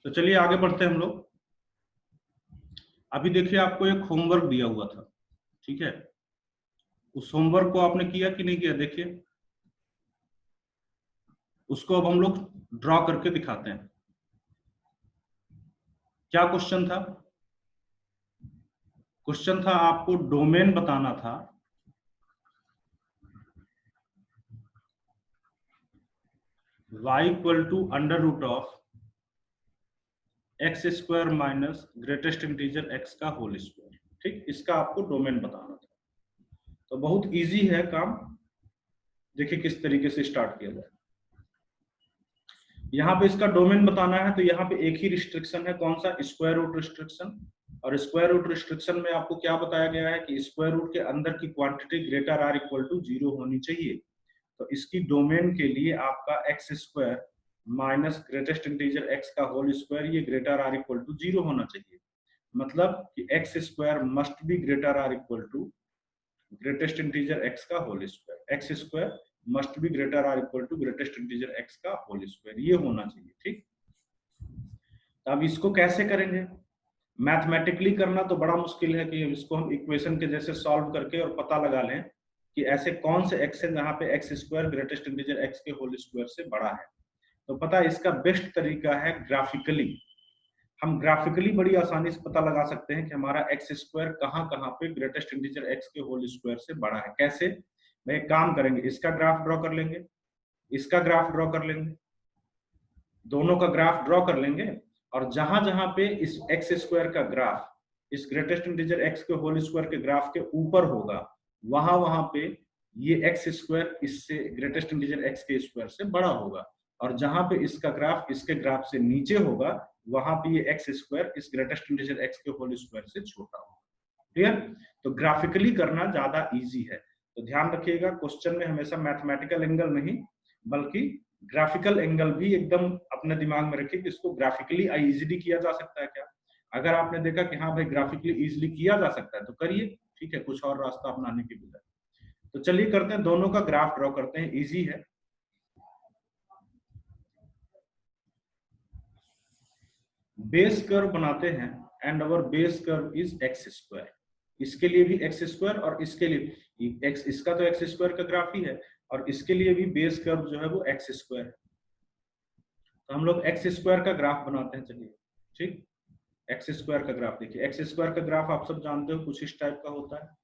तो चलिए आगे बढ़ते हैं हम लोग। अभी देखिए आपको एक होमवर्क दिया हुआ था, ठीक है। उस होमवर्क को आपने किया कि नहीं किया, देखिए उसको अब हम लोग ड्रॉ करके दिखाते हैं। क्या क्वेश्चन था? क्वेश्चन था आपको डोमेन बताना था y equal to under root of x square minus greatest integer x का होल स्क्वायर। ठीक, इसका आपको डोमेन बताना था। तो बहुत इजी है काम। देखिए किस तरीके से स्टार्ट किया जाए। यहाँ पे इसका डोमेन बताना है, तो यहाँ पे एक ही रिस्ट्रिक्शन है, कौन सा? Square root restriction. और स्क्वायर रूट रिस्ट्रिक्शन में आपको क्या बताया गया है कि स्क्वायर रूट के अंदर की quantity greater or equal to 0 होनी चाहिए। तो इसकी डोमेन के लिए आपका x square minus greatest integer x का होल स्क्वायर, ये ग्रेटर आर इक्वल टू 0 होना चाहिए। मतलब कि x square must be greater or equal to greatest integer x का whole square. X square must be greater or equal to greatest integer x का whole square, ये होना चाहिए। ठीक, तो अब इसको कैसे करेंगे? मैथमेटिकली करना तो बड़ा मुश्किल है कि इसको हम इक्वेशन के जैसे सॉल्व करके और पता लगा लें कि ऐसे कौन से एक्स है जहां पे x square greatest integer x के होल स्क्वायर से बड़ा है। तो पता है इसका बेस्ट तरीका है ग्राफिकली। हम ग्राफिकली बड़ी आसानी से पता लगा सकते हैं कि हमारा एक्स स्क्वायर कहाँ कहाँ पे ग्रेटेस्ट इंटीजर एक्स के होल स्क्वायर से बड़ा है। कैसे? मैं एक काम करेंगे, इसका ग्राफ ड्रॉ कर लेंगे, इसका ग्राफ ड्रॉ कर लेंगे, दोनों का ग्राफ ड्रॉ कर लेंगे, और जहां जहां पे इस एक्स स्क्वायर का ग्राफ इस ग्रेटेस्ट इंटीजर एक्स के होल स्क्वायर के ग्राफ के ऊपर होगा, वहां वहां पे ये एक्स स्क्वायर इससे ग्रेटेस्ट इंटीजर एक्स के स्क्वायर से बड़ा होगा। और जहां पे इसका ग्राफ इसके ग्राफ से नीचे होगा, वहां पे ये एक्स स्क्वायर इस ग्रेटेस्ट इंटीजर एक्स के होल स्क्वायर से छोटा होगा। क्लियर? तो ग्राफिकली करना ज्यादा इजी है। तो ध्यान रखिएगा, क्वेश्चन में हमेशा मैथमेटिकल एंगल नहीं बल्कि ग्राफिकल एंगल भी एकदम अपने दिमाग में रखिए कि इसको ग्राफिकली इजीली किया जा सकता है क्या। अगर आपने देखा कि हाँ भाई ग्राफिकली इजीली किया जा सकता है तो करिए, ठीक है, कुछ और रास्ता अपनाने की बजाय। तो चलिए करते हैं, दोनों का ग्राफ ड्रॉ करते हैं, इजी है। बेस कर्व बनाते हैं and our base curve is x square. इसके लिए भी एक्स स्क्वायर और इसके लिए एक्स, इसका तो एक्स स्क्वायर का ग्राफ ही है, और इसके लिए भी बेस कर्व जो है वो एक्स स्क्वायर है। तो हम लोग एक्स स्क्वायर का ग्राफ बनाते हैं, चलिए। ठीक, एक्स स्क्वायर का ग्राफ देखिए। एक्स स्क्वायर का ग्राफ आप सब जानते हो कुछ इस टाइप का होता है।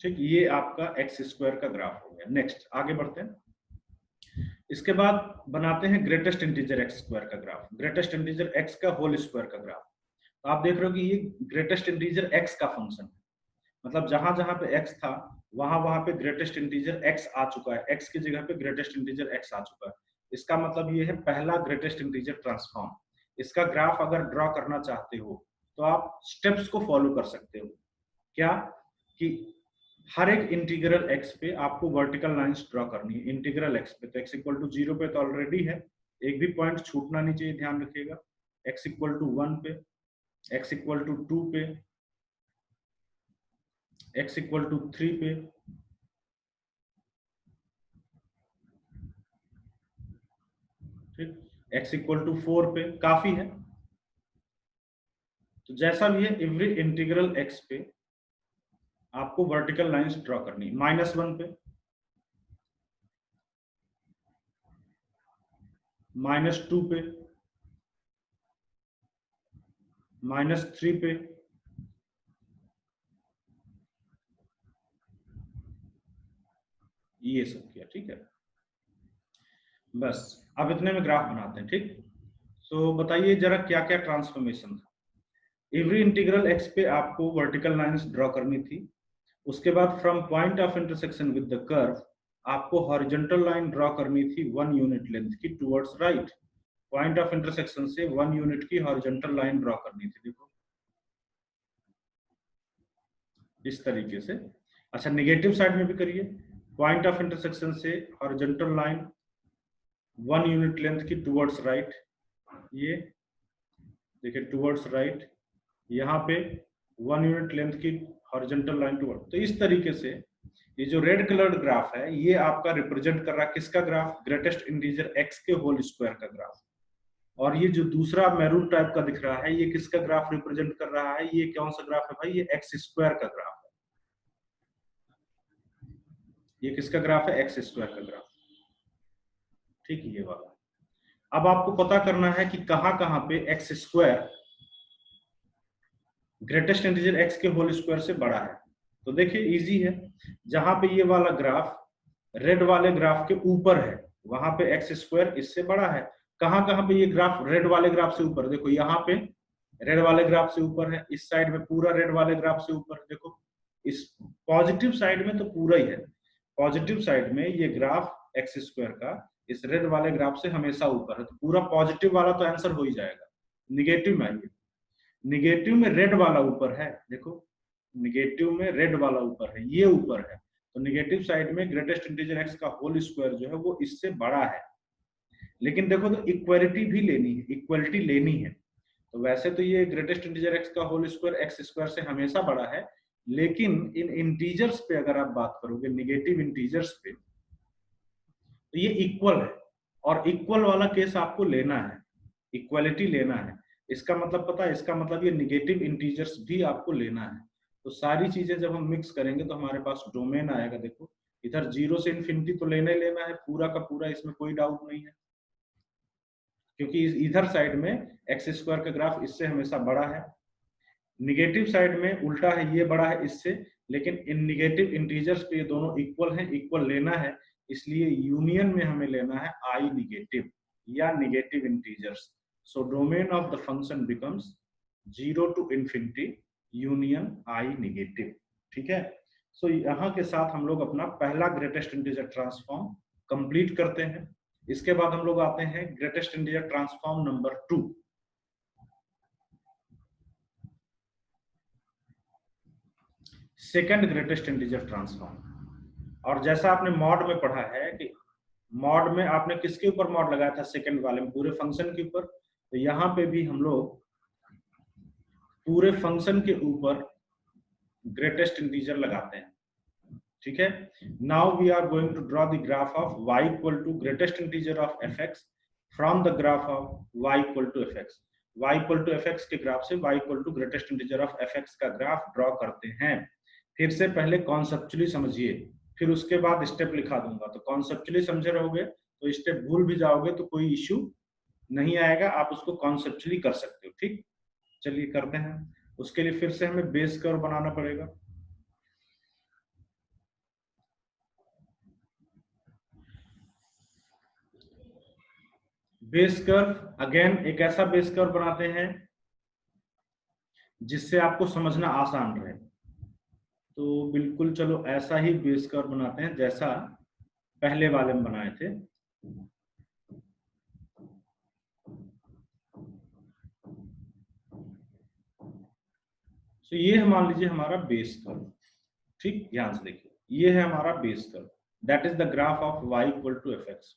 ठीक, ये आपका एक्स स्क्वायर का ग्राफ हो गया। नेक्स्ट आगे बढ़ते हैं। इसके बाद बनाते हैं ग्रेटेस्ट इंटीजर एक्स स्क्वायर का ग्राफ, ग्रेटेस्ट इंटीजर एक्स का होल स्क्वायर का ग्राफ। तो आप देख रहे हो कि ये ग्रेटेस्ट इंटीजर एक्स का फंक्शन है, मतलब जहां जहां पे एक्स था वहां वहां पे ग्रेटेस्ट इंटीजर एक्स आ चुका है, एक्स की जगह पे ग्रेटेस्ट इंटीजर एक्स आ चुका है। इसका मतलब ये है पहला ग्रेटेस्ट इंटीजर ट्रांसफॉर्म। इसका ग्राफ अगर ड्रॉ करना चाहते हो तो आप स्टेप्स को फॉलो कर सकते हो। क्या? कि हर एक इंटीग्रल एक्स पे आपको वर्टिकल लाइंस ड्रॉ करनी है। इंटीग्रल एक्स पे तो एक्स इक्वल टू 0 पे तो ऑलरेडी है, एक भी पॉइंट छूटना नहीं चाहिए, ध्यान रखिएगा। एक्स इक्वल टू 1 पे, एक्स इक्वल टू 2 पे, एक्स इक्वल टू 3 पे, ठीक, एक्स इक्वल टू 4 पे, काफी है। तो जैसा भी है एवरी इंटीग्रल एक्स पे आपको वर्टिकल लाइंस ड्रॉ करनी है। -1 पे, -2 पे, -3 पे, ये सब किया, ठीक है। बस अब इतने में ग्राफ बनाते हैं, ठीक। सो बताइए जरा क्या क्या ट्रांसफॉर्मेशन था। एवरी इंटीग्रल एक्स पे आपको वर्टिकल लाइंस ड्रॉ करनी थी। उसके बाद from point of intersection with the curve आपको हॉरिजॉन्टल लाइन ड्रॉ करनी थी 1 यूनिट लेंथ की towards right. Point of intersection से 1 यूनिट की हॉरिजॉन्टल लाइन ड्रॉ करनी थी, देखो इस तरीके से। अच्छा, नेगेटिव साइड में भी करिए। पॉइंट ऑफ इंटरसेक्शन से हॉरिजॉन्टल लाइन 1 यूनिट लेंथ की टुवर्ड्स राइट, ये देखिए टुवर्ड्स राइट, यहाँ पे 1 यूनिट लेंथ की हॉरिजॉन्टल लाइन टू। तो इस तरीके से ये जो रेड कलर्ड ग्राफ है ये आपका रिप्रेजेंट कर रहा है किसका ग्राफ, ग्रेटेस्ट इंटीजर x के होल स्क्वायर का ग्राफ। और ये जो दूसरा मैरून टाइप का दिख रहा है ये किसका ग्राफ रिप्रेजेंट कर रहा है, ये कौन सा ग्राफ है भाई, ये एक्स स्क्वायर का ग्राफ है। ये किसका ग्राफ है, एक्स स्क्वायर का ग्राफ। ठीक है, ये वाला। अब आपको पता करना है कि कहां कहां पे x square greatest integer x के होल स्क्वायर से बड़ा है। तो देखिए इजी है, जहां पे ये वाला ग्राफ रेड वाले ग्राफ के ऊपर है वहां पे एक्स स्क्वायर इससे बड़ा है। कहां कहां पे ये ग्राफ रेड वाले ग्राफ से ऊपर, देखो यहाँ पे रेड वाले ग्राफ से ऊपर है, इस साइड में पूरा रेड वाले ग्राफ से ऊपर। देखो इस पॉजिटिव साइड में तो पूरा ही है, पॉजिटिव साइड में ये ग्राफ एक्स स्क्वायर का इस रेड वाले ग्राफ से हमेशा ऊपर है, तो पूरा पॉजिटिव वाला तो आंसर हो ही जाएगा। निगेटिव में आइए, निगेटिव में रेड वाला ऊपर है, देखो निगेटिव में रेड वाला ऊपर है, ये ऊपर है, तो निगेटिव साइड में ग्रेटेस्ट इंटीजर एक्स का होल स्क्वायर जो है वो इससे बड़ा है। लेकिन देखो तो इक्वालिटी भी लेनी है, इक्वलिटी लेनी है। तो वैसे तो ये ग्रेटेस्ट इंटीजर एक्स का होल स्क्वायर एक्स स्क्वायर से हमेशा बड़ा है, लेकिन इन इंटीजर्स पे अगर आप बात करोगे, निगेटिव इंटीजर्स पे, तो ये इक्वल है। और इक्वल वाला केस आपको लेना है, इक्वालिटी लेना है। इसका मतलब पता है, इसका मतलब ये निगेटिव इंटीजर्स भी आपको लेना है। तो सारी चीजें जब हम मिक्स करेंगे तो हमारे पास डोमेन आएगा। देखो इधर 0 से इन्फिनिटी तो लेना ही लेना है पूरा का पूरा, इसमें कोई डाउट नहीं है, क्योंकि इधर साइड में एक्स स्क्वायर का ग्राफ इससे हमेशा बड़ा है। निगेटिव साइड में उल्टा है, ये बड़ा है इससे, लेकिन इन निगेटिव इंटीजर्स पे ये दोनों इक्वल हैं, इक्वल लेना है, इसलिए यूनियन में हमें लेना है आई निगेटिव या negative integers. So domain of the function becomes 0 to infinity union I negative. ठीक है, सो यहाँ के साथ हम लोग अपना पहला ग्रेटेस्ट इंटीजर ट्रांसफॉर्म कंप्लीट करते हैं। इसके बाद हम लोग आते हैं greatest integer transform number 2। Second greatest integer transform. और जैसा आपने मॉड में पढ़ा है कि मॉड में आपने किसके ऊपर मॉड लगाया था, सेकंड वाले में पूरे फंक्शन के ऊपर, तो यहाँ पे भी हम लोग पूरे फंक्शन के ऊपर ग्रेटेस्ट इंटीजर लगाते हैं। ठीक है, now we are going to draw the graph of y equal to greatest integer of fx from the graph of y equal to fx। y equal to fx के graph से y equal to greatest integer of fx का graph draw करते हैं। फिर से पहले conceptually समझिए, फिर उसके बाद स्टेप लिखा दूंगा। तो कॉन्सेप्चुअली समझे रहोगे तो स्टेप भूल भी जाओगे तो कोई इश्यू नहीं आएगा, आप उसको कॉन्सेप्चुअली कर सकते हो। ठीक, चलिए करते हैं। उसके लिए फिर से हमें बेस कर्व बनाना पड़ेगा। बेस कर्व अगेन एक ऐसा बेस कर्व बनाते हैं जिससे आपको समझना आसान रहे। तो बिल्कुल चलो ऐसा ही बेस कर्व बनाते हैं जैसा पहले वाले में बनाए थे। तो ये मान लीजिए हमारा बेस कर्व। ठीक, ध्यान से देखिए, ये है हमारा base curve, that is the graph of y equal to fx।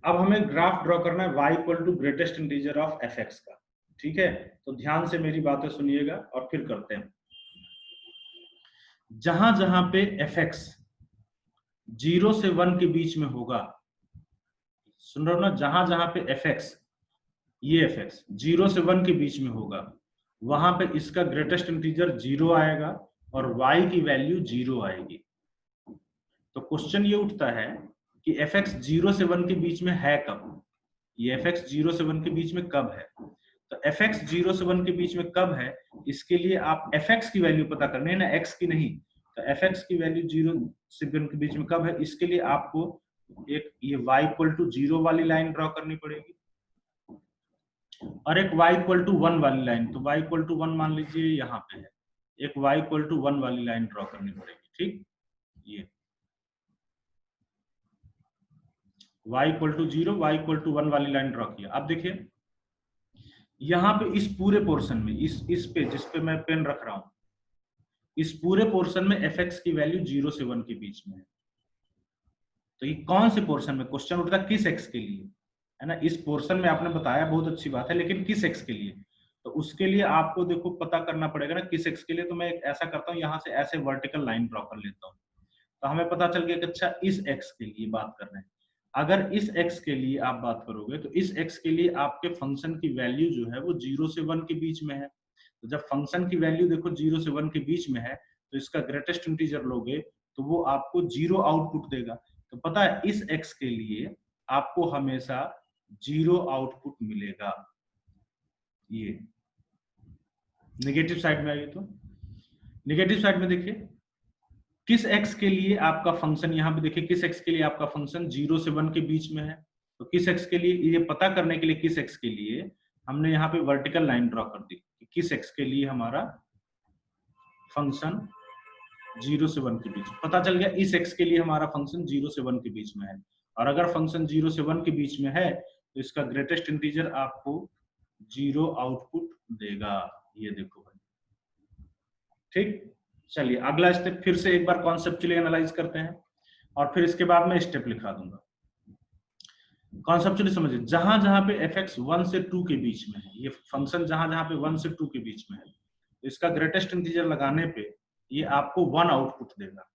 अब हमें ग्राफ ड्रॉ करना है y equal to greatest integer of fx का। ठीक है, तो ध्यान से मेरी बातें सुनिएगा और फिर करते हैं। जहां जहां पे fx 0 से 1 के बीच में होगा, सुन रहे हो ना, जहां जहां पे fx, ये fx 0 से 1 के बीच में होगा, वहां पे इसका ग्रेटेस्ट इंटीजर 0 आएगा और y की वैल्यू 0 आएगी। तो क्वेश्चन ये उठता है कि fx 0 से 1 के बीच में है कब, ये fx 0 से 1 के बीच में कब है। तो fx 0 से 1 के बीच में कब है, इसके लिए आप fx की वैल्यू पता करनी है ना, x की नहीं। तो fx की वैल्यू 0 से 1 के बीच में कब है, इसके लिए आपको एक ये y इक्वल टू 0 वाली लाइन ड्रॉ करनी पड़ेगी और एक y इक्वल टू 1 वाली लाइन। तो y इक्वल टू 1 मान लीजिए यहाँ पे है, एक y इक्वल टू 1 वाली लाइन ड्रॉ करनी पड़ेगी। ठीक, ये y equal to 0 y equal to 1 वाली लाइन ड्रॉ किया। अब देखिए यहाँ पे इस पूरे पोर्शन में, इस पे जिस पे मैं पेन रख रहा हूं, इस पूरे पोर्शन में fx की वैल्यू 0 से 1 के बीच में है। तो ये कौन से पोर्शन में, क्वेश्चन उठता किस x के लिए, है ना। इस पोर्शन में आपने बताया बहुत अच्छी बात है, लेकिन किस x के लिए, तो उसके लिए आपको देखो पता करना पड़ेगा ना किस एक्स के लिए। तो मैं ऐसा करता हूँ, यहाँ से ऐसे वर्टिकल लाइन ड्रॉ कर लेता हूँ, तो हमें पता चल गया कि अच्छा इस एक्स के लिए बात कर रहे हैं। अगर इस एक्स के लिए आप बात करोगे तो इस एक्स के लिए आपके फंक्शन की वैल्यू जो है वो 0 से 1 के बीच में है। तो जब फंक्शन की वैल्यू देखो 0 से 1 के बीच में है, तो इसका ग्रेटेस्ट इंटीजर लोगे तो वो आपको 0 आउटपुट देगा। तो पता है इस एक्स के लिए आपको हमेशा 0 आउटपुट मिलेगा। ये नेगेटिव साइड में आइए, तो नेगेटिव साइड में देखिए किस एक्स के लिए आपका फंक्शन, यहाँ पे देखिए किस एक्स के लिए आपका फंक्शन 0 से 1 के बीच में है। तो किस एक्स के लिए, ये पता करने के लिए किस एक्स के लिए हमने यहाँ पे वर्टिकल लाइन ड्रॉ कर दी कि किस एक्स के लिए हमारा फंक्शन 0 से 1 के बीच। पता चल गया इस एक्स के लिए हमारा फंक्शन 0 से 1 के बीच में है, और अगर फंक्शन 0 से 1 के बीच में है तो इसका ग्रेटेस्ट इंटीजर आपको 0 आउटपुट देगा। ये देखो भाई, ठीक। चलिए अगला स्टेप फिर से एक बार कॉन्सेप्चुअली एनालाइज करते हैं, और फिर इसके बाद मैं स्टेप लिखा दूंगा। कॉन्सेप्चुअली समझिए, जहां जहां पे fx 1 से 2 के बीच में है, ये फंक्शन जहां जहां पे 1 से 2 के बीच में है, तो इसका ग्रेटेस्ट इंटीजर लगाने पे ये आपको 1 आउटपुट देगा।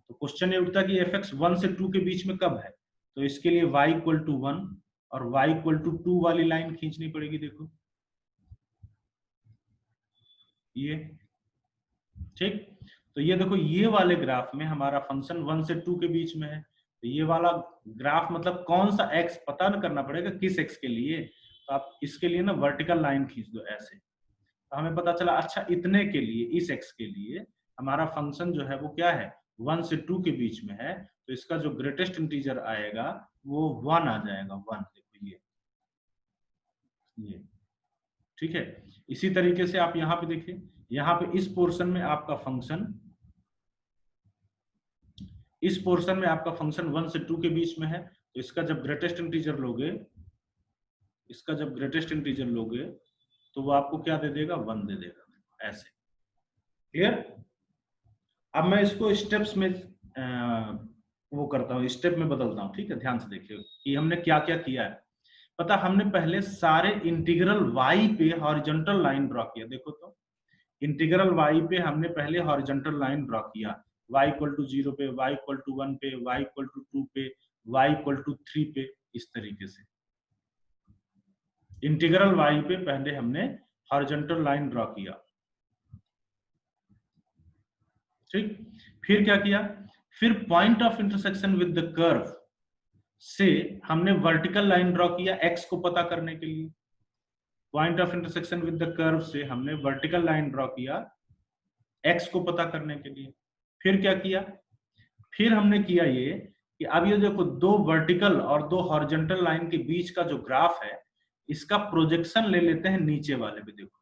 तो क्वेश्चन ये उठता कि fx 1 से 2 के बीच में कब है, तो इसके लिए y इक्वल टू 1 और y इक्वल टू 2 वाली लाइन खींचनी पड़ेगी। देखो ये, ठीक। तो ये देखो ये वाले ग्राफ में हमारा फंक्शन 1 से 2 के बीच में है, तो ये वाला ग्राफ मतलब कौन सा x पता न करना पड़ेगा किस x के लिए। तो आप इसके लिए ना वर्टिकल लाइन खींच दो ऐसे, तो हमें पता चला अच्छा इतने के लिए इस x के लिए हमारा फंक्शन जो है वो क्या है 1 से 2 के बीच में है, तो इसका जो ग्रेटेस्ट इंटीजर आएगा वो 1 आ जाएगा। 1 देखो ये ठीक है। इसी तरीके से आप यहाँ पे देखिए, यहाँ पे इस पोर्शन में आपका फंक्शन, इस पोर्शन में आपका फंक्शन 1 से 2 के बीच में है, तो इसका जब ग्रेटेस्ट इंटीजर लोगे, इसका जब ग्रेटेस्ट इंटीजर लोगे तो वो आपको क्या दे देगा 1 दे देगा। ऐसे क्लियर। अब मैं इसको स्टेप्स में वो करता हूँ, स्टेप में बदलता हूँ, ठीक है। ध्यान से देखिए कि हमने क्या क्या किया है। पता हमने पहले सारे इंटीग्रल y पे हॉरिजॉन्टल लाइन ड्रॉ किया। देखो तो इंटीग्रल y पे हमने पहले हॉरिजॉन्टल लाइन ड्रॉ किया, y इक्वल टू 0 पे, y इक्वल टू 1 पे, y इक्वल टू 2 पे, y इक्वल टू 3 पे। इस तरीके से इंटीग्रल y पे पहले हमने हॉरिजॉन्टल लाइन ड्रॉ किया, ठीक। फिर क्या किया, फिर point of intersection with the curve से हमने वर्टिकल लाइन ड्रॉ किया x को पता करने के लिए। Point of intersection with the curve से हमने वर्टिकल लाइन ड्रॉ किया x को पता करने के लिए। फिर क्या किया, फिर हमने किया ये कि अब ये देखो दो वर्टिकल और दो हॉरिजॉन्टल लाइन के बीच का जो ग्राफ है इसका प्रोजेक्शन ले लेते हैं नीचे वाले पे। देखो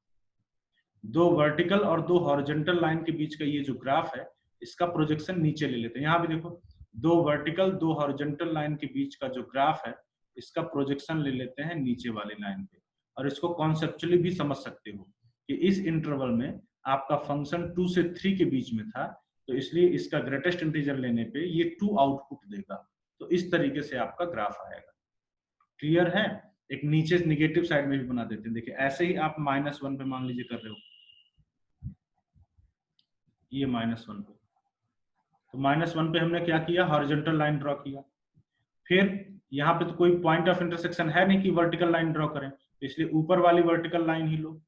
दो वर्टिकल और दो हॉरिजॉन्टल लाइन के बीच का ये जो ग्राफ है इसका प्रोजेक्शन नीचे ले लेते हैं। यहाँ पे देखो दो वर्टिकल दो हॉरिजॉन्टल लाइन के बीच का जो ग्राफ है इसका प्रोजेक्शन ले लेते हैं नीचे वाली लाइन पे। और इसको कॉन्सेप्चुअली भी समझ सकते हो कि इस इंटरवल में आपका फंक्शन 2 से 3 के बीच में था, तो इसलिए इसका ग्रेटेस्ट इंटीजर लेने पे ये 2 आउटपुट देगा। तो इस तरीके से आपका ग्राफ आएगा। क्लियर है। एक नीचे निगेटिव साइड में भी बना देते हैं। देखिए ऐसे ही आप -1 पे मान लीजिए कर रहे हो, ये -1 पे, तो -1 पे हमने क्या किया हॉरिजॉन्टल लाइन ड्रॉ किया। फिर यहाँ पे तो कोई पॉइंट ऑफ इंटरसेक्शन है नहीं कि वर्टिकल लाइन ड्रॉ करें, तो इसलिए ऊपर वाली वर्टिकल लाइन ही लो।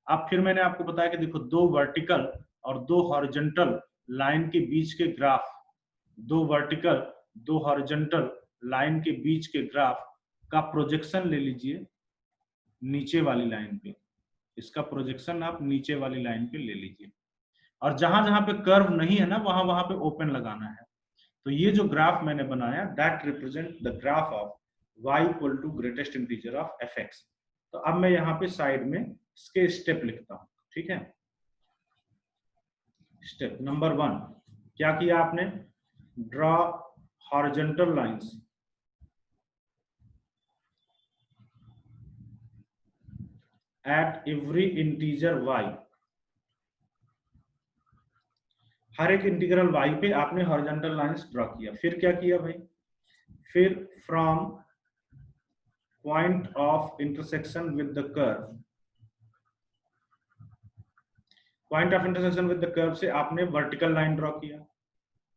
अब फिर मैंने आपको बताया कि देखो दो वर्टिकल और दो हॉरिजॉन्टल लाइन के बीच के ग्राफ, दो वर्टिकल दो हॉरिजॉन्टल लाइन के बीच के ग्राफ का प्रोजेक्शन ले लीजिए नीचे वाली लाइन पे। इसका प्रोजेक्शन आप नीचे वाली लाइन पे ले लीजिए, और जहां जहां पे कर्व नहीं है ना वहां वहां पे ओपन लगाना है। तो ये जो ग्राफ मैंने बनाया that represent the graph of y equal to greatest integer of fx। तो अब मैं यहाँ पे साइड में इसके स्टेप लिखता हूँ, ठीक है। स्टेप नंबर 1 क्या किया आपने, draw horizontal lines at every integer y। हर एक इंटीग्रल y पे आपने हॉरिजॉन्टल लाइंस ड्रॉ किया। फिर क्या किया भाई, फिर from point of intersection with the curve point of intersection with the curve से आपने वर्टिकल लाइन ड्रॉ किया,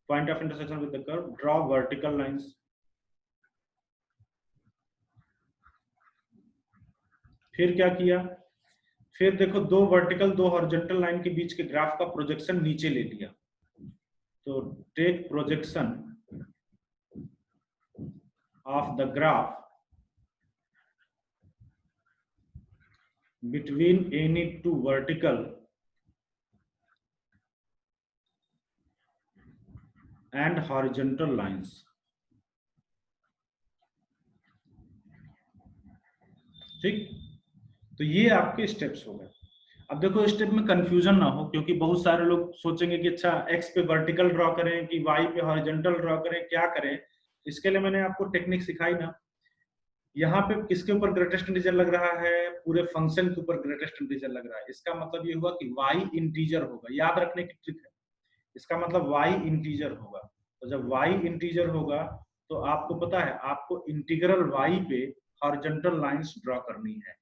point of intersection with the curve, draw vertical lines. फिर क्या किया, फिर देखो दो वर्टिकल दो हॉरिजॉन्टल लाइन के बीच के ग्राफ का प्रोजेक्शन नीचे ले लिया, तो take projection of the graph between any two vertical and horizontal lines। ठीक, तो ये आपके स्टेप्स हो गए। अब देखो स्टेप में कंफ्यूजन ना हो, क्योंकि बहुत सारे लोग सोचेंगे कि अच्छा एक्स पे वर्टिकल ड्रॉ करें कि वाई पे हॉरिजॉन्टल ड्रॉ करें, क्या करें। इसके लिए मैंने आपको टेक्निक सिखाई ना, यहाँ पे किसके ऊपर ग्रेटेस्ट इंटीजर लग रहा है, पूरे फंक्शन के ऊपर ग्रेटेस्ट इंटीजर लग रहा है। इसका मतलब ये हुआ कि y इंटीजर होगा, याद रखने की ट्रिक है। इसका मतलब y इंटीजर होगा, तो जब y इंटीजर होगा तो आपको पता है आपको इंटीग्रल y पे हॉरिजॉन्टल लाइंस ड्रॉ करनी है।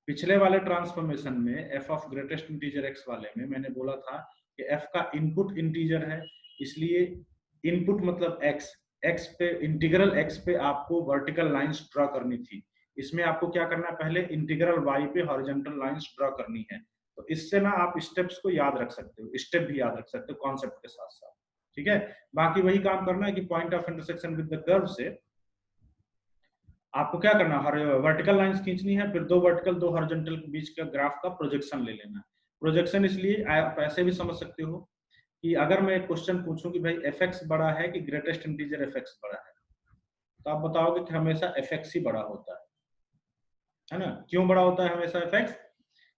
पिछले वाले ट्रांसफॉर्मेशन में f of greatest integer x वाले में मैंने बोला था कि f का इनपुट इंटीजर है, इसलिए इनपुट मतलब x पे इंटीग्रल x पे आपको वर्टिकल लाइंस ड्रॉ करनी थी। इसमें आपको क्या करना है, पहले इंटीग्रल y पे हॉरिजॉन्टल लाइंस ड्रॉ करनी है। तो इससे ना आप स्टेप्स को याद रख सकते हो, स्टेप भी याद रख सकते हो कॉन्सेप्ट के साथ साथ। ठीक है, बाकी वही काम करना है कि point of intersection with the curve से आपको क्या करना है, वर्टिकल लाइंस खींचनी है, फिर दो वर्टिकल दो हॉरिजॉन्टल के बीच का ग्राफ का प्रोजेक्शन ले लेना है। प्रोजेक्शन इसलिए आप ऐसे भी समझ सकते हो कि अगर मैं एक क्वेश्चन पूछूं कि भाई fx बड़ा है कि ग्रेटेस्ट इंटीजर fx बड़ा है, तो आप बताओगे कि हमेशा fx ही बड़ा होता है ना। क्यों बड़ा होता है हमेशा fx?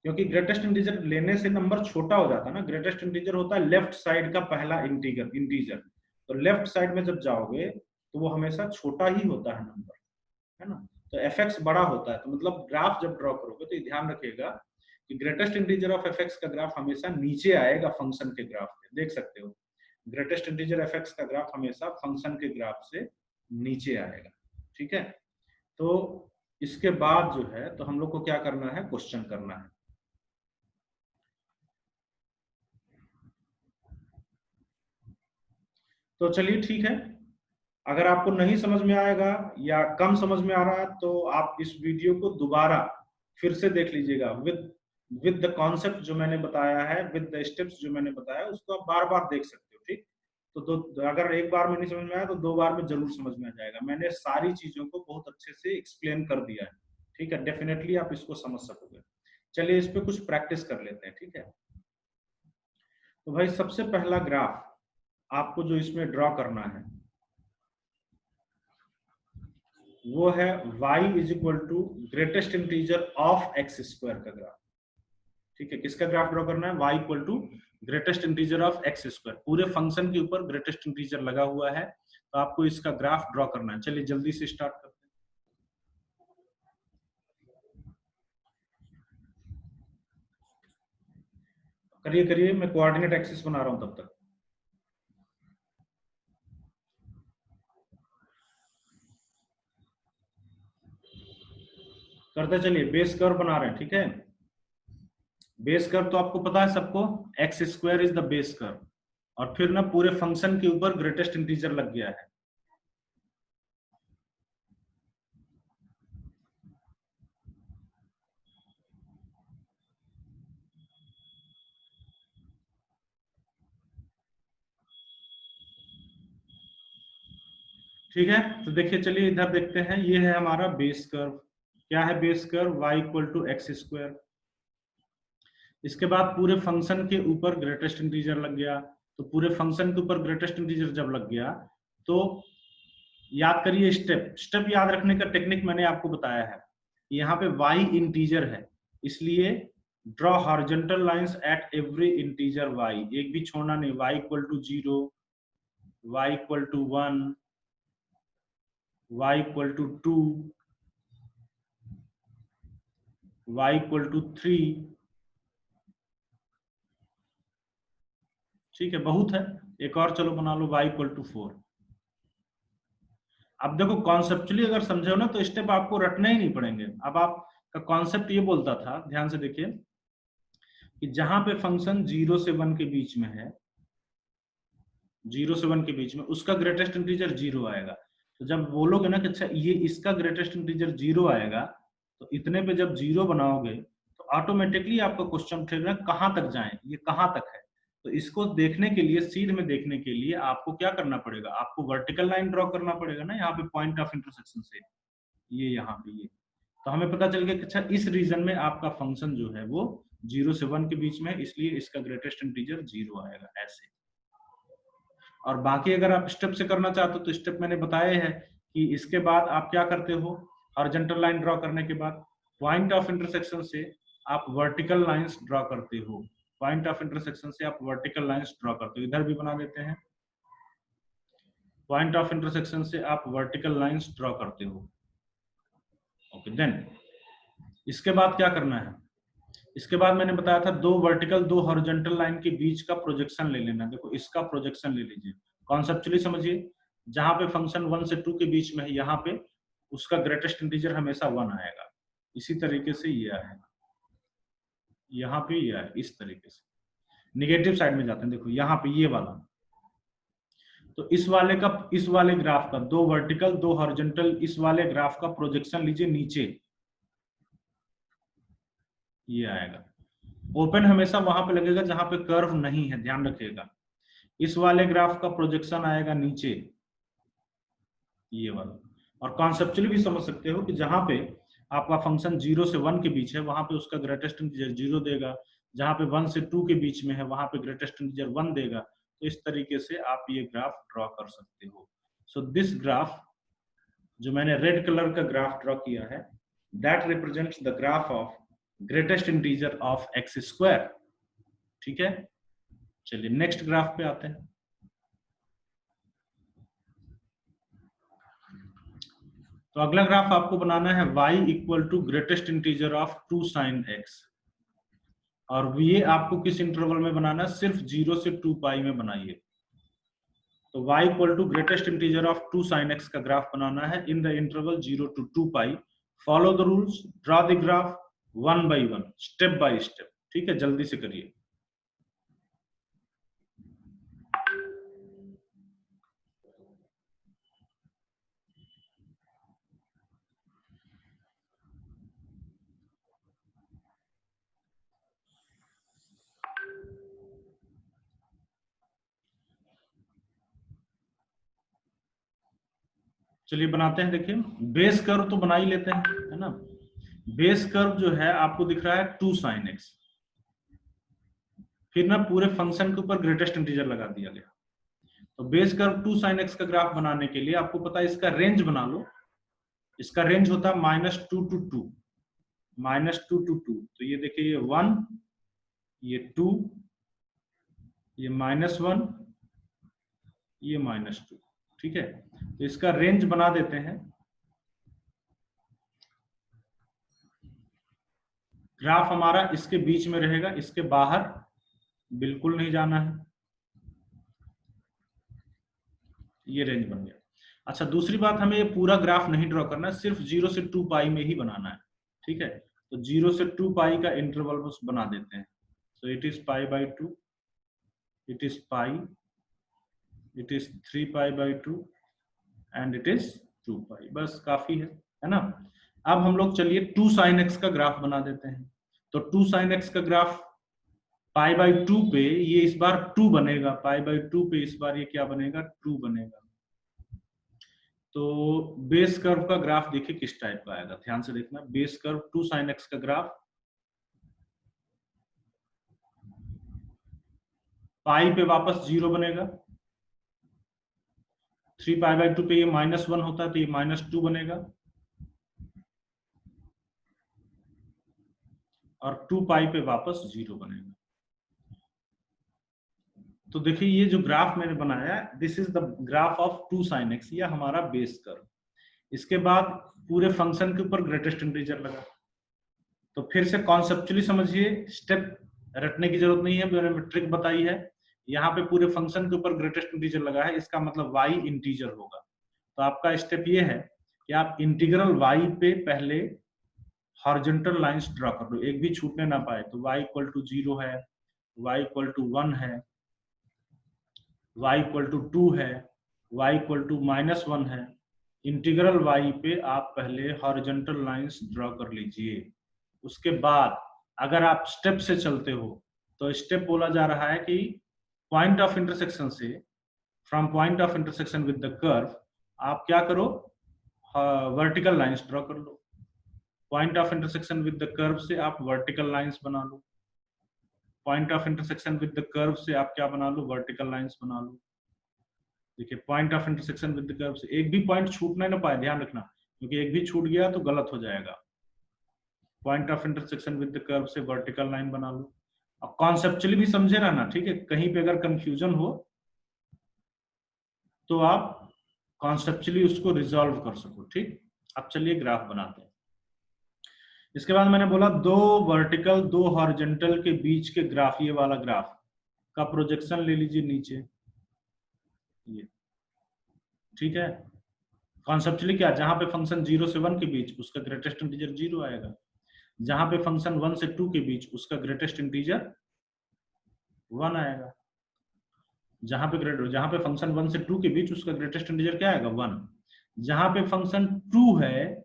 क्योंकि ग्रेटेस्ट इंटीजर लेने से नंबर छोटा हो जाता है ना। ग्रेटेस्ट इंटीजर होता है लेफ्ट साइड का पहला इंटीजर, तो लेफ्ट साइड में जब जाओगे तो वो हमेशा छोटा ही होता है नंबर, है ना। तो fx बड़ा होता है, तो मतलब ग्राफ जब ड्रॉ करोगे तो ध्यान रखिएगा कि ग्रेटेस्ट इंटीजर ऑफ fx का ग्राफ हमेशा नीचे आएगा फंक्शन के ग्राफ के। देख सकते हो ग्रेटेस्ट इंटीजर fx का ग्राफ हमेशा फंक्शन के ग्राफ से नीचे आएगा। ठीक है, तो इसके बाद जो है तो हम लोग को क्या करना है, क्वेश्चन करना है। तो चलिए ठीक है, अगर आपको नहीं समझ में आएगा या कम समझ में आ रहा है तो आप इस वीडियो को दोबारा फिर से देख लीजिएगा विद द कॉन्सेप्ट जो मैंने बताया है, विद द स्टेप्स जो मैंने बताया, उसको आप बार बार देख सकते हो। ठीक, तो अगर एक बार में नहीं समझ में आया तो दो बार में जरूर समझ में आ जाएगा। मैंने सारी चीजों को बहुत अच्छे से एक्सप्लेन कर दिया है। ठीक है, डेफिनेटली आप इसको समझ सकोगे। चलिए इस पे कुछ प्रैक्टिस कर लेते हैं। ठीक है, तो भाई सबसे पहला ग्राफ आपको जो इसमें ड्रॉ करना है वो है y is equal to greatest integer of x square का ग्राफ। ठीक है, किसका ग्राफ ड्रॉ करना है, y equal to greatest integer of x square. पूरे फंक्शन के ऊपर ग्रेटेस्ट इंटीजर लगा हुआ है, तो आपको इसका ग्राफ ड्रॉ करना है। चलिए जल्दी से स्टार्ट करते हैं। करिए करिए, मैं कोऑर्डिनेट एक्सिस बना रहा हूं तब तक। करते चलिए, बेस कर्व बना रहे हैं। ठीक है, बेस कर्व तो आपको पता है सबको, x square is the base curve, और फिर ना पूरे फंक्शन के ऊपर ग्रेटेस्ट इंटीजर लग गया है। ठीक है, तो देखिए चलिए इधर देखते हैं, ये है हमारा बेस कर्व। क्या है base curve, y equal to x square. इसके बाद पूरे फंक्शन के ऊपर ग्रेटेस्ट इंटीजर लग गया, तो पूरे फंक्शन के ऊपर ग्रेटेस्ट इंटीजर जब लग गया तो याद करिए, स्टेप याद रखने का टेक्निक मैंने आपको बताया है। यहाँ पे y इंटीजर है, इसलिए draw horizontal lines at every integer y, एक भी छोड़ना नहीं। y equal to 0, y equal to 1, y equal to 2, y equal to 3। ठीक है, बहुत है, एक और चलो बना लो, y इक्वल टू 4। अब देखो कॉन्सेप्चुअली अगर समझो ना तो स्टेप आपको रटने ही नहीं पड़ेंगे। अब आपका कॉन्सेप्ट ये बोलता था, ध्यान से देखिए, कि जहां पे फंक्शन 0 से 1 के बीच में है, 0 से 1 के बीच में, उसका ग्रेटेस्ट इंटीजर 0 आएगा। तो जब बोलोगे ना कि अच्छा ये इसका ग्रेटेस्ट इंटीजर 0 आएगा, तो इतने पे जब 0 बनाओगे तो ऑटोमेटिकली आपका क्वेश्चन उठेगा कहां तक जाएं, ये कहां तक है। तो इसको देखने के लिए, सीध में देखने के लिए आपको क्या करना पड़ेगा, आपको वर्टिकल लाइन ड्रॉ करना पड़ेगा ना, यहाँ पे पॉइंट ऑफ इंटरसेक्शन से, ये यहाँ पे ये। तो हमें पता चल गया कि अच्छा इस रीजन में आपका फंक्शन जो है वो 0 से 1 के बीच में है, इसलिए इसका ग्रेटेस्ट इंटीजर 0 आएगा, ऐसे। और बाकी अगर आप स्टेप से करना चाहते हो तो स्टेप मैंने बताए हैं कि इसके बाद आप क्या करते हो, हॉरिजॉन्टल लाइन ड्रॉ करने के बाद पॉइंट ऑफ इंटरसेक्शन से आप वर्टिकल लाइंस ड्रॉ करते हो, पॉइंट ऑफ इंटरसेक्शन से आप वर्टिकल लाइंस ड्रॉ करते हो, इधर भी बना देते हैं, पॉइंट ऑफ इंटरसेक्शन से आप वर्टिकल लाइंस ड्रॉ करते हो। ओके, देन इसके बाद क्या करना है, इसके बाद मैंने बताया था दो वर्टिकल दो हॉरिजॉन्टल लाइन के बीच का प्रोजेक्शन ले लेना। देखो इसका प्रोजेक्शन ले लीजिए, कॉन्सेप्चुअली समझिए, जहां पे फंक्शन 1 से 2 के बीच में है, यहाँ पे उसका ग्रेटेस्ट इंटीजर हमेशा 1 आएगा। इसी तरीके से ये आएगा, यहाँ पे ये आएगा, इस तरीके से। निगेटिव साइड में जाते हैं, देखो यहाँ पे ये वाला, तो इस वाले ग्राफ का दो वर्टिकल दो हॉरिजॉन्टल, इस वाले ग्राफ का प्रोजेक्शन लीजिए नीचे, ये आएगा। ओपन हमेशा वहां पे लगेगा जहां पे कर्व नहीं है, ध्यान रखिएगा। इस वाले ग्राफ का प्रोजेक्शन आएगा नीचे, ये वाला। और कॉन्सेप्चुअली भी समझ सकते हो कि जहां पे आपका फंक्शन 0 से 1 के बीच है वहां पे उसका ग्रेटेस्ट इंटीजर 0 देगा, जहां पे 1 से 2 के बीच में है वहां पे ग्रेटेस्ट इंटीजर 1 देगा। तो इस तरीके से आप ये ग्राफ ड्रॉ कर सकते हो। सो दिस ग्राफ, जो मैंने रेड कलर का ग्राफ ड्रॉ किया है, that represents the graph of greatest integer of x square. ठीक है, चलिए नेक्स्ट ग्राफ पे आते हैं। तो अगला ग्राफ आपको बनाना है y equal to greatest integer of 2 sin x, और ये आपको किस इंटरवल में बनाना है, सिर्फ 0 से 2 पाई में बनाइए। तो y equal to greatest integer of 2 sin x का ग्राफ बनाना है in the interval 0 to 2 pi. Follow the rules, draw the graph 1 by 1, step by step. ठीक है, जल्दी से करिए। चलिए बनाते हैं। देखिए बेस कर्व तो बना ही लेते हैं, है ना। बेस कर्व जो है आपको दिख रहा है 2 sin x, फिर ना पूरे फंक्शन के ऊपर ग्रेटेस्ट इंटीजर लगा दिया गया। तो बेस कर्व 2 sin x का ग्राफ बनाने के लिए आपको पता है इसका रेंज बना लो। इसका रेंज होता है -2 to 2, -2 to 2। तो ये देखिए ये 1, ये 2, ये -1, ये -2। ठीक है, तो इसका रेंज बना देते हैं। ग्राफ हमारा इसके बीच में रहेगा, इसके बाहर बिल्कुल नहीं जाना है। ये रेंज बन गया। अच्छा, दूसरी बात, हमें ये पूरा ग्राफ नहीं ड्रॉ करना है, सिर्फ 0 से 2 पाई में ही बनाना है। ठीक है, तो 0 से 2 पाई का इंटरवल बस बना देते हैं। So it is pi by 2, it is pi, it is 3 pi by 2 and it is 2 पाई। बस काफी है ना। अब हम लोग चलिए 2 sin x का ग्राफ बना देते हैं। तो 2 sin x का ग्राफ पाई बाई 2 पे ये इस बार 2 बनेगा, पाई बाई 2 पे इस बार ये क्या बनेगा, 2 बनेगा। तो बेस कर्व का ग्राफ देखिए किस टाइप का आएगा, ध्यान से देखना। बेस कर्व 2 sin x का ग्राफ पाई पे वापस 0 बनेगा, 3 पाई बाई 2 पे ये -1 होता है तो ये -2 बनेगा, और 2 पाई पे वापस 0 बनेगा। तो देखिए ये जो ग्राफ मैंने बनाया, this is the graph of 2 sin x, ये हमारा बेस कर्व। इसके बाद पूरे फंक्शन के ऊपर ग्रेटेस्ट इंटीजर लगा। तो फिर से कॉन्सेप्चुअली समझिए, स्टेप रटने की जरूरत नहीं है, मैंने ट्रिक बताई है। यहाँ पे पूरे फंक्शन के ऊपर ग्रेटेस्ट इंटीजर लगा है, इसका मतलब y इंटीजर होगा। तो आपका स्टेप ये है कि आप इंटीग्रल y पे पहले हॉरिजॉन्टल लाइंस ड्रॉ कर लो, एक भी छूटने ना पाए। तो y इक्वल टू 0 है, y इक्वल टू 1 है, y इक्वल टू 2 है, y इक्वल टू -1 है। इंटीग्रल y पे आप पहले हॉरिजॉन्टल लाइंस ड्रॉ कर लीजिए। उसके बाद अगर आप स्टेप से चलते हो तो स्टेप बोला जा रहा है कि पॉइंट ऑफ इंटरसेक्शन से, from point of intersection with the curve आप क्या करो, वर्टिकल लाइंस ड्रॉ कर लो। Point of intersection with the curve से आप वर्टिकल लाइंस बना लो, point of intersection with the curve से आप क्या बना लो, वर्टिकल लाइंस बना लो। देखिए point of intersection with the curve से एक भी पॉइंट छूटना ना पाए, ध्यान रखना, क्योंकि एक भी छूट गया तो गलत हो जाएगा। Point of intersection with the curve से वर्टिकल लाइन बना लो। अब कॉन्सेप्चुअली भी समझे रहना, ठीक है, कहीं पे अगर कंफ्यूजन हो तो आप कॉन्सेप्चुअली उसको रिजॉल्व कर सको, ठीक। अब चलिए ग्राफ बनाते हैं। इसके बाद मैंने बोला दो वर्टिकल दो हॉरिजॉन्टल के बीच के ग्राफ, ये वाला ग्राफ का प्रोजेक्शन ले लीजिए नीचे, ये ठीक है। कॉन्सेप्चुअली क्या, जहां पे फंक्शन 0 से 1 के बीच उसका ग्रेटेस्ट इंटीजर 0 आएगा, जहां पे फंक्शन 1 से 2 के बीच उसका ग्रेटेस्ट इंटीजर 1 आएगा, जहां पे फंक्शन 1 से 2 के बीच उसका ग्रेटेस्ट इंटीजर क्या आएगा, 1। जहां पे फंक्शन 2 है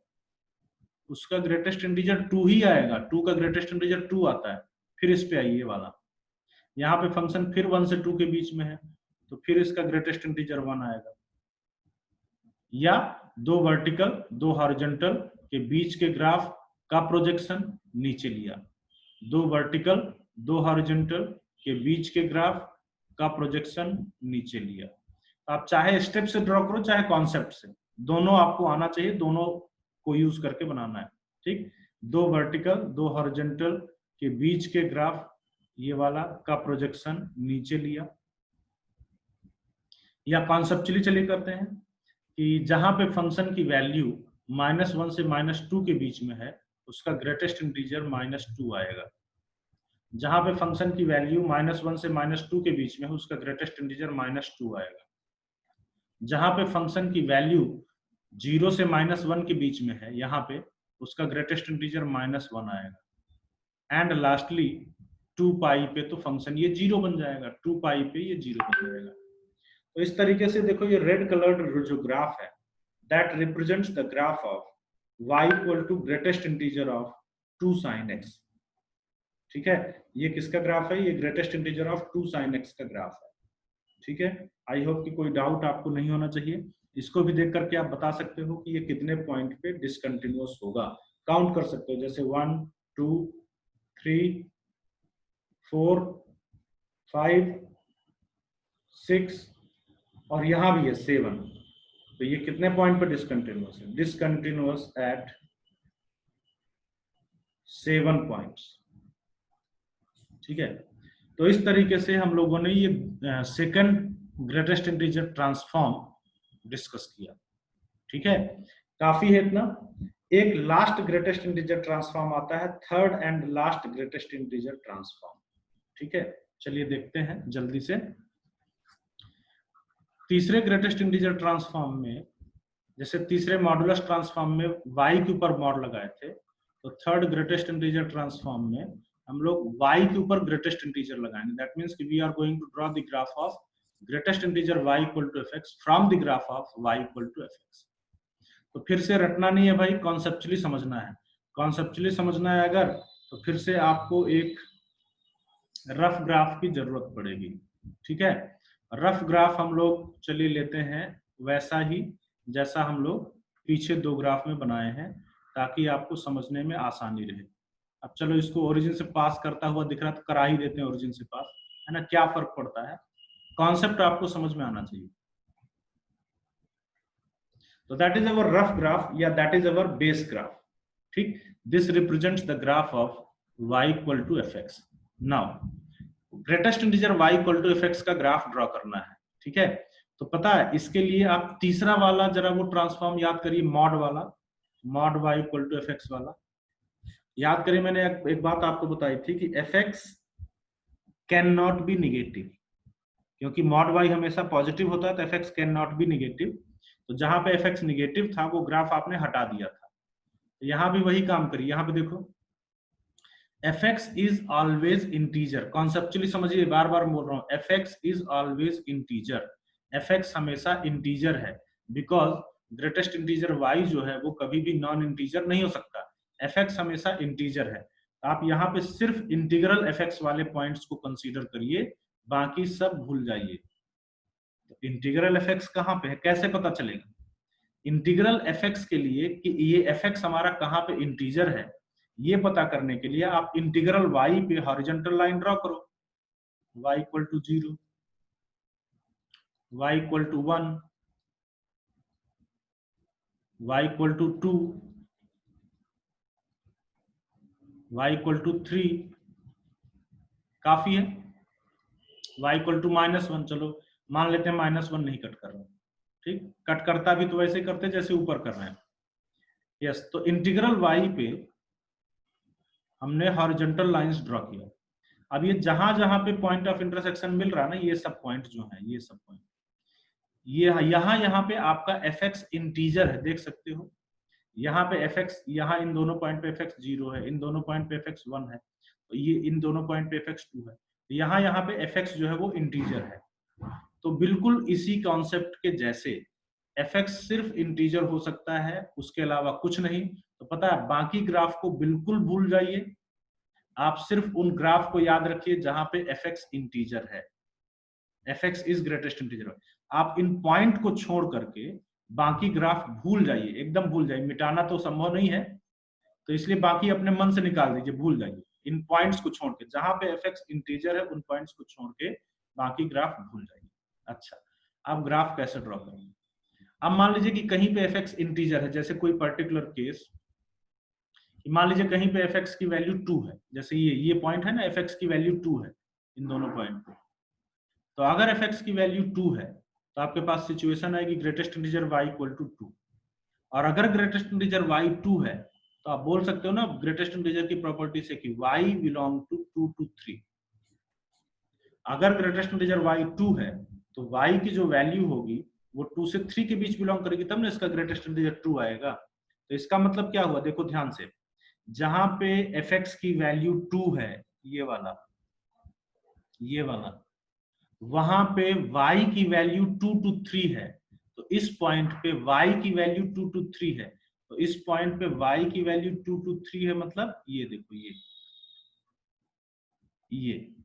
उसका ग्रेटेस्ट इंटीजर 2 ही आएगा, 2 का ग्रेटेस्ट इंटीजर 2 आता है। फिर इस पे आइए वाला, यहाँ पे फंक्शन फिर 1 से 2 के बीच में है तो फिर इसका ग्रेटेस्ट इंटीजर 1 आएगा। या दो वर्टिकल दो हॉरिजॉन्टल के बीच के ग्राफ का प्रोजेक्शन नीचे लिया, दो वर्टिकल दो हॉरिजॉन्टल के बीच के ग्राफ का प्रोजेक्शन नीचे लिया। आप चाहे स्टेप से ड्रॉ करो चाहे कॉन्सेप्ट से, दोनों आपको आना चाहिए, दोनों को यूज करके बनाना है, ठीक। दो वर्टिकल दो हॉरिजॉन्टल के बीच के ग्राफ ये वाला का प्रोजेक्शन नीचे लिया। या कॉन्सेप्चुअली चलिए करते हैं कि जहां पे फंक्शन की वैल्यू -1 से -2 के बीच में है उसका ग्रेटेस्ट इंटीजर -2 आएगा, जहां पे फंक्शन की वैल्यू -1 से -2 के बीच में है उसका ग्रेटेस्ट इंटीजर -2 आएगा, जहां पे फंक्शन की वैल्यू 0 से -1 के बीच में है यहाँ पे उसका ग्रेटेस्ट इंटीजर -1 आएगा। एंड लास्टली 2 पाई पे तो फंक्शन ये 0 बन जाएगा, 2 पाई पे ये 0 बन जाएगा। तो इस तरीके से देखो ये रेड कलर्ड जो ग्राफ है that represents the graph of y equal to greatest integer of 2 sin x, ठीक है। ये किसका ग्राफ है, ये greatest integer of 2 sin x का ग्राफ है, ठीक है। आई होप कि कोई डाउट आपको नहीं होना चाहिए। इसको भी देख करके आप बता सकते हो कि ये कितने पॉइंट पे डिसकंटिन्यूअस होगा, काउंट कर सकते हो, जैसे 1 2 3 4 5 6 और यहां भी है 7, तो ये कितने पॉइंट पे डिसकंटिन्यूअस है, डिसकंटिन्यूअस एट 7 पॉइंट्स, ठीक है। तो इस तरीके से हम लोगों ने ये second greatest integer transform discuss किया, ठीक है। काफी है इतना। एक लास्ट ग्रेटेस्ट इंटीजर ट्रांसफॉर्म आता है, third and last greatest integer transform, ठीक है। चलिए देखते हैं जल्दी से। तीसरे ग्रेटेस्ट इंटीजर ट्रांसफॉर्म में, जैसे तीसरे मॉडुलस ट्रांसफॉर्म में y के ऊपर मॉड लगाए थे, तो थर्ड ग्रेटेस्ट इंटीजर ट्रांसफॉर्म में हम लोग y के ऊपर ग्रेटेस्ट इंटीजर लगाएंगे। दैट मींस कि we are going to draw the graph of greatest integer y equal to fx from the graph of y equal to fx। तो फिर से रटना नहीं है भाई, कॉन्सेप्चुअली समझना है। कॉन्सेप्चुअली समझना है अगर, तो फिर से आपको एक रफ ग्राफ की जरूरत पड़ेगी, ठीक है। रफ ग्राफ हम लोग चलिए लेते हैं वैसा ही जैसा हम लोग पीछे दो ग्राफ में बनाए हैं, ताकि आपको समझने में आसानी रहे। अब चलो इसको ओरिजिन से पास करता हुआ दिख रहा है तो करा ही देते हैं ओरिजिन से पास, है ना, क्या फर्क पड़ता है, कॉन्सेप्ट आपको समझ में आना चाहिए। तो that is our rough graph या that is our base graph, ठीक। This represents the graph of y equal to fx। Now greatest integer y equal to fx का ग्राफ ड्रॉ करना है, ठीक है। तो पता है इसके लिए आप तीसरा वाला जरा वो ट्रांसफॉर्म याद करिए, मॉड वाला, mod y equal to fx वाला याद करिए। मैंने एक बात आपको बताई थी कि fx can not be negative, क्योंकि मॉड y हमेशा पॉजिटिव होता है तो fx can not be negative. तो जहां पे fx निगेटिव था वो ग्राफ आपने हटा दिया था, यहाँ भी वही काम करिए, यहाँ पे देखो fx is always integer, conceptually समझिए, बार बार बोल रहा हूँ, fx is always integer, fx हमेशा इंटीजर है, बिकॉज ग्रेटेस्ट इंटीजर y जो है वो कभी भी नॉन इंटीजर नहीं हो सकता, fx हमेशा इंटीजर है। आप यहाँ पे सिर्फ इंटीग्रल fx वाले पॉइंट्स को कंसीडर करिए, बाकी सब भूल जाइए। तो इंटीग्रल fx कहाँ पे है, कैसे पता चलेगा? इंटीग्रल fx के लिए कि ये fx हमारा कहाँ पे इंटीजर है, ये पता करने के लिए आप इंटीग्रल y पे हॉरिजॉन्टल लाइन ड्रॉ करो, y equal to 0, y equal to 1, y equal to 2, y equal to 3, काफी है। y इक्वल टू -1, चलो मान लेते हैं -1 नहीं कट कर रहा, ठीक, कट करता भी तो वैसे करते जैसे ऊपर कर रहे हैं। यस, तो इंटीग्रल y पे हमने हॉरिजॉन्टल लाइंस ड्रॉ किया। अब ये जहां जहां पे पॉइंट ऑफ इंटरसेक्शन मिल रहा है ना, ये सब पॉइंट जो है, ये सब पॉइंट, ये यहाँ पे आपका fx इंटीजर है, देख सकते हो यहाँ पे fx, यहाँ इन दोनों पॉइंट पे fx 0 है, इन दोनों पॉइंट पे fx 1 है, तो ये इन दोनों पॉइंट पे fx 2 है, तो यहाँ पे fx जो है वो इंटीजर है। तो बिल्कुल इसी कॉन्सेप्ट के जैसे fx सिर्फ इंटीजर हो सकता है, उसके अलावा कुछ नहीं। तो पता है, बाकी ग्राफ को बिल्कुल भूल जाइए, आप सिर्फ उन ग्राफ को याद रखिए जहां पे fx इंटीजर है, fx इज ग्रेटेस्ट इंटीजर। आप इन पॉइंट को छोड़ करके बाकी ग्राफ भूल जाइए, एकदम भूल जाइए, मिटाना तो संभव नहीं है, तो इसलिए बाकी अपने मन से निकाल दीजिए, भूल जाइए इन पॉइंट्स को छोड़ के, जहां पे fx इंटीजर है उन पॉइंट्स को छोड़ के बाकी ग्राफ भूल जाइए। अच्छा, अब ग्राफ कैसे ड्रॉ करेंगे? अब मान लीजिए कि कहीं पे fx इंटीजर है, जैसे कोई पर्टिकुलर केस, मान लीजिए कहीं पे fx की वैल्यू 2 है, जैसे ये पॉइंट है ना, fx की वैल्यू 2 है इन दोनों पॉइंट पे। तो अगर fx की वैल्यू 2 है तो आपके पास सिचुएशन आएगी greatest integer y equal to 2, और अगर ग्रेटेस्ट इंटीजर y 2 है तो आप बोल सकते हो ना ग्रेटेस्ट इंटीजर की प्रॉपर्टी से कि y बिलोंग टू 2 to 3। अगर ग्रेटेस्ट इंटीजर y 2 है तो y की जो वैल्यू होगी वो 2 से 3 के बीच बिलोंग करेगी, तब ना इसका ग्रेटेस्ट इंटीजर 2 आएगा। तो इसका मतलब क्या हुआ, देखो ध्यान से, जहां पे fx की वैल्यू 2 है, ये वाला, वहां पे y की वैल्यू 2 to 3 है, तो इस पॉइंट पे y की वैल्यू 2 to 3 है, तो इस पॉइंट पे y की वैल्यू 2 to 3 है, मतलब ये देखो, ये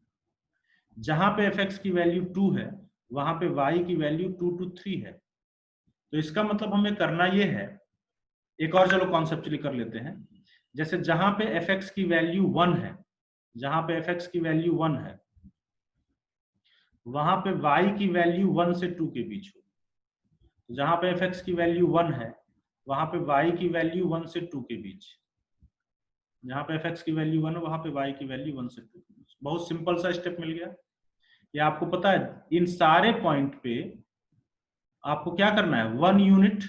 जहां पे fx की वैल्यू 2 है वहां पे y की वैल्यू 2 to 3 है। तो इसका मतलब हमें करना ये है, एक और चलो कॉन्सेप्चुअली कर लेते हैं, जैसे जहां पे fx की वैल्यू 1 है, जहां पे fx की वैल्यू 1 है वहां पे y की वैल्यू 1 से 2 के बीच हो, जहां पे fx की वैल्यू 1 है वहां पे y की वैल्यू 1 से 2 के बीच, जहां पे fx की वैल्यू 1 है वहां पे y की वैल्यू 1 से 2 के बीच। बहुत सिंपल सा स्टेप मिल गया। ये आपको पता है, इन सारे पॉइंट पे आपको क्या करना है, 1 यूनिट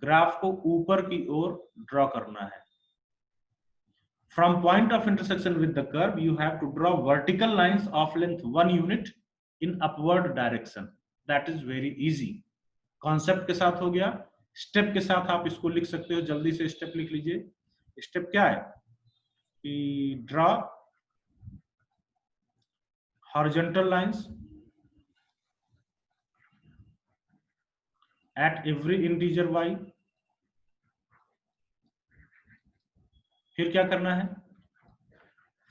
ग्राफ को ऊपर की ओर ड्रॉ करना है। From point of intersection with the curve, you have to draw vertical lines of length 1 unit in upward direction. That is very easy. Concept के साथ हो गया, स्टेप के साथ आप इसको लिख सकते हो, जल्दी से स्टेप लिख लीजिए। स्टेप क्या है कि draw horizontal lines at every integer y। फिर क्या करना है,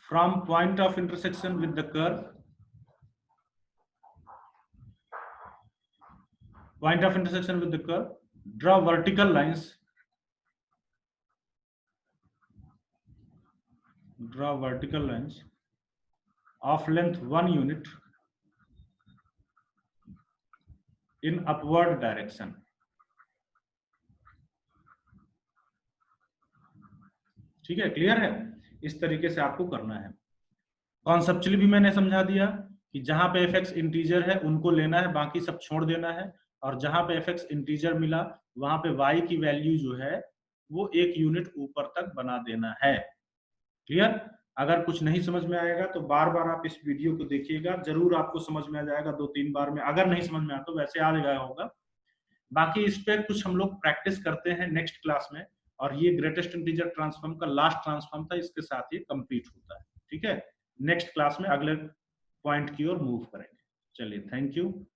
from point of intersection with the curve, point of intersection with the curve, draw vertical lines, of length 1 unit in upward direction। ठीक है, क्लियर है? इस तरीके से आपको करना है। कॉन्सेप्चुअली भी मैंने समझा दिया कि जहां पे fx इंटीजर है उनको लेना है, बाकी सब छोड़ देना है, और जहां पे fx इंटीजर मिला वहां पे y की वैल्यू जो है वो 1 यूनिट ऊपर तक बना देना है। क्लियर? अगर कुछ नहीं समझ में आएगा तो बार बार आप इस वीडियो को देखिएगा, जरूर आपको समझ में आ जाएगा 2-3 बार में। अगर नहीं समझ में आया तो वैसे आ गया होगा। बाकी इस पे कुछ हम लोग प्रैक्टिस करते हैं नेक्स्ट क्लास में, और ये ग्रेटेस्ट इंटीजर ट्रांसफॉर्म का लास्ट ट्रांसफॉर्म था, इसके साथ ये कंप्लीट होता है। ठीक है, नेक्स्ट क्लास में अगले पॉइंट की ओर मूव करेंगे। चलिए, थैंक यू।